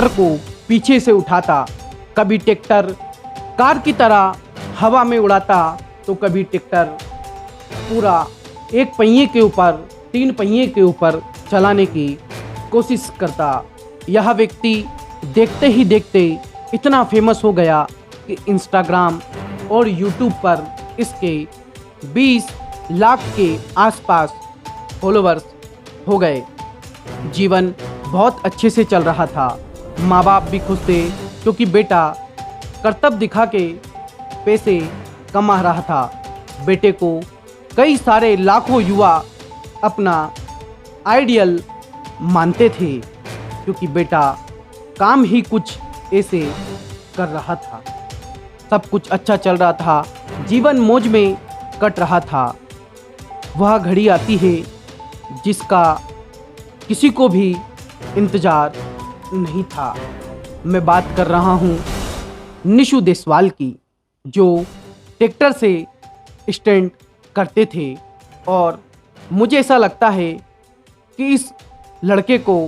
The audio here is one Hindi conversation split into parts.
ट्रैक्टर को पीछे से उठाता, कभी ट्रैक्टर कार की तरह हवा में उड़ाता, तो कभी ट्रैक्टर पूरा एक पहिए के ऊपर 3 पहिए के ऊपर चलाने की कोशिश करता। यह व्यक्ति देखते ही देखते इतना फेमस हो गया कि इंस्टाग्राम और यूट्यूब पर इसके 20 लाख के आसपास फॉलोवर्स हो गए। जीवन बहुत अच्छे से चल रहा था, माँ बाप भी खुश थे क्योंकि बेटा कर्तव्य दिखा के पैसे कमा रहा था। बेटे को कई सारे लाखों युवा अपना आइडियल मानते थे क्योंकि बेटा काम ही कुछ ऐसे कर रहा था। सब कुछ अच्छा चल रहा था, जीवन मौज में कट रहा था। वह घड़ी आती है जिसका किसी को भी इंतज़ार नहीं था। मैं बात कर रहा हूँ निशु देसवाल की, जो ट्रैक्टर से स्टंट करते थे। और मुझे ऐसा लगता है कि इस लड़के को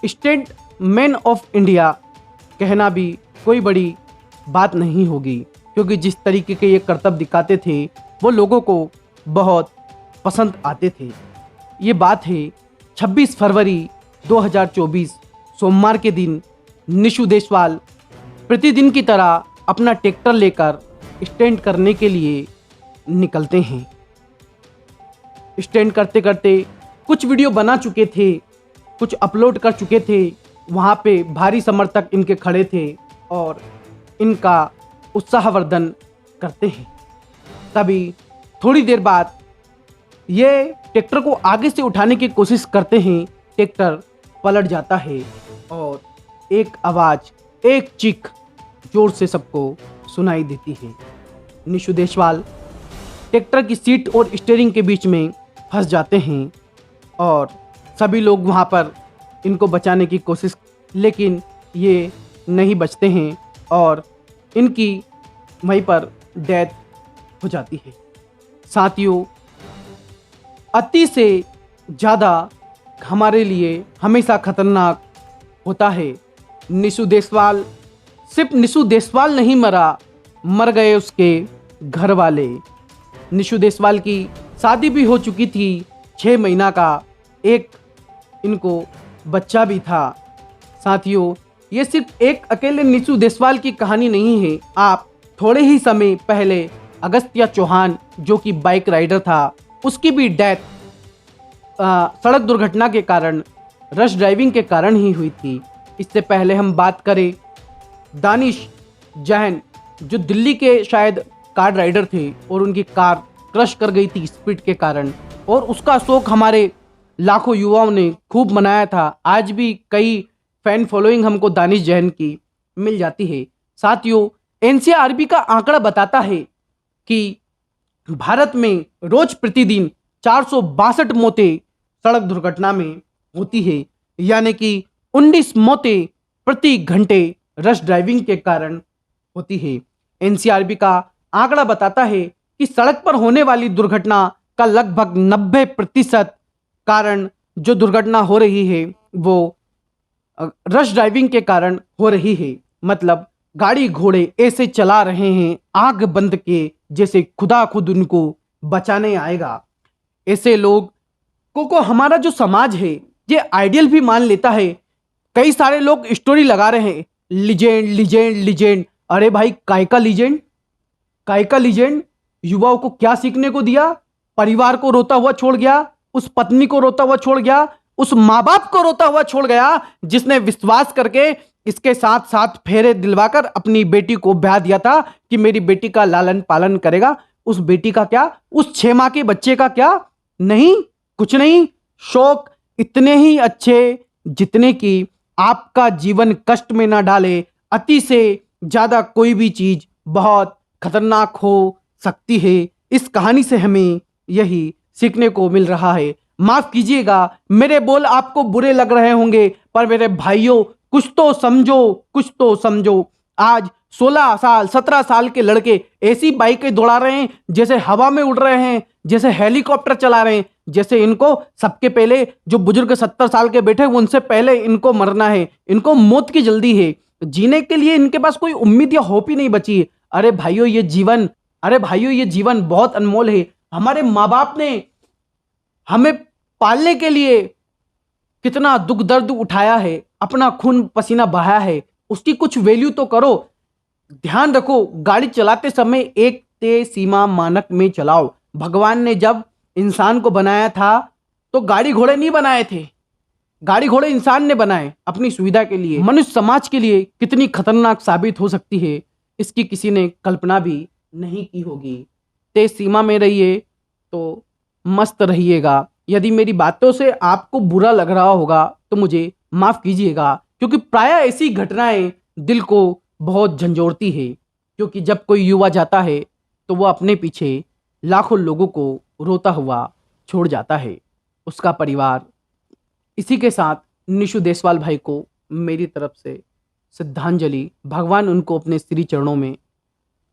स्टंट मैन ऑफ इंडिया कहना भी कोई बड़ी बात नहीं होगी, क्योंकि जिस तरीके के ये कर्तव्य दिखाते थे वो लोगों को बहुत पसंद आते थे। ये बात है 26 फरवरी 2024 सोमवार के दिन निशु देसवाल प्रतिदिन की तरह अपना ट्रैक्टर लेकर स्टंट करने के लिए निकलते हैं। स्टंट करते करते कुछ वीडियो बना चुके थे, कुछ अपलोड कर चुके थे। वहाँ पे भारी समर्थक इनके खड़े थे और इनका उत्साहवर्धन करते हैं। तभी थोड़ी देर बाद ये ट्रैक्टर को आगे से उठाने की कोशिश करते हैं। ट्रैक्टर पलट जाता है और एक आवाज़, एक चीख जोर से सबको सुनाई देती है। निशु देसवाल ट्रैक्टर की सीट और स्टीयरिंग के बीच में फंस जाते हैं और सभी लोग वहाँ पर इनको बचाने की कोशिश, लेकिन ये नहीं बचते हैं और इनकी वहीं पर डेथ हो जाती है। साथियों, अति से ज़्यादा हमारे लिए हमेशा खतरनाक होता है। निशु देसवाल, सिर्फ निशु देसवाल नहीं मरा, मर गए उसके घर वाले। निशु देसवाल की शादी भी हो चुकी थी, 6 महीना का एक इनको बच्चा भी था। साथियों, ये सिर्फ एक अकेले निशु देसवाल की कहानी नहीं है। आप थोड़े ही समय पहले अगस्त्य चौहान, जो कि बाइक राइडर था, उसकी भी डेथ सड़क दुर्घटना के कारण, रश ड्राइविंग के कारण ही हुई थी। इससे पहले हम बात करें दानिश जैन, जो दिल्ली के शायद कार राइडर थे और उनकी कार क्रश कर गई थी स्पीड के कारण, और उसका शोक हमारे लाखों युवाओं ने खूब मनाया था। आज भी कई फैन फॉलोइंग हमको दानिश जैन की मिल जाती है। साथियों, एनसीआरबी का आंकड़ा बताता है कि भारत में रोज प्रतिदिन 462 मौतें सड़क दुर्घटना में होती है, यानी कि 19 मौतें प्रति घंटे रश ड्राइविंग के कारण होती है। एनसीआरबी का आंकड़ा बताता है कि सड़क पर होने वाली दुर्घटना का लगभग 90% कारण जो दुर्घटना हो रही है वो रश ड्राइविंग के कारण हो रही है। मतलब गाड़ी घोड़े ऐसे चला रहे हैं आग बंद के जैसे खुदा खुद उनको बचाने आएगा। ऐसे लोग को हमारा जो समाज है ये आइडियल भी मान लेता है। कई सारे लोग स्टोरी लगा रहे हैं, लीजेंड लीजेंड लीजेंड। अरे भाई, काय का लीजेंड? काय का लीजेंड? युवाओं को क्या सीखने को दिया? परिवार को रोता हुआ छोड़ गया, उस पत्नी को रोता हुआ छोड़ गया, उस माँ बाप को रोता हुआ छोड़ गया जिसने विश्वास करके इसके साथ साथ फेरे दिलवाकर अपनी बेटी को ब्याह दिया था कि मेरी बेटी का लालन पालन करेगा। उस बेटी का क्या? उस 6 माह के बच्चे का क्या? नहीं, कुछ नहीं। शौक इतने ही अच्छे जितने कि आपका जीवन कष्ट में ना डाले। अति से ज्यादा कोई भी चीज बहुत खतरनाक हो सकती है। इस कहानी से हमें यही सीखने को मिल रहा है। माफ कीजिएगा, मेरे बोल आपको बुरे लग रहे होंगे, पर मेरे भाइयों कुछ तो समझो, कुछ तो समझो। आज 16 साल 17 साल के लड़के ऐसी बाइकें दौड़ा रहे हैं जैसे हवा में उड़ रहे हैं, जैसे हेलीकॉप्टर चला रहे हैं, जैसे इनको सबके पहले जो बुजुर्ग 70 साल के बैठे उनसे पहले इनको मरना है, इनको मौत की जल्दी है, जीने के लिए इनके पास कोई उम्मीद या होप ही नहीं बची है। अरे भाइयों ये जीवन बहुत अनमोल है। हमारे माँ बाप ने हमें पालने के लिए कितना दुख दर्द उठाया है, अपना खून पसीना बहाया है, उसकी कुछ वैल्यू तो करो। ध्यान रखो, गाड़ी चलाते समय एक तय सीमा मानक में चलाओ। भगवान ने जब इंसान को बनाया था तो गाड़ी घोड़े नहीं बनाए थे, गाड़ी घोड़े इंसान ने बनाए अपनी सुविधा के लिए। मनुष्य समाज के लिए कितनी खतरनाक साबित हो सकती है, इसकी किसी ने कल्पना भी नहीं की होगी। तय सीमा में रहिए तो मस्त रहिएगा। यदि मेरी बातों से आपको बुरा लग रहा होगा तो मुझे माफ कीजिएगा, क्योंकि प्रायः ऐसी घटनाएं दिल को बहुत झंझोड़ती है। क्योंकि जब कोई युवा जाता है तो वो अपने पीछे लाखों लोगों को रोता हुआ छोड़ जाता है, उसका परिवार। इसी के साथ निशु देसवाल भाई को मेरी तरफ से श्रद्धांजलि। भगवान उनको अपने श्री चरणों में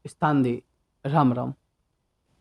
स्थान दे। राम राम।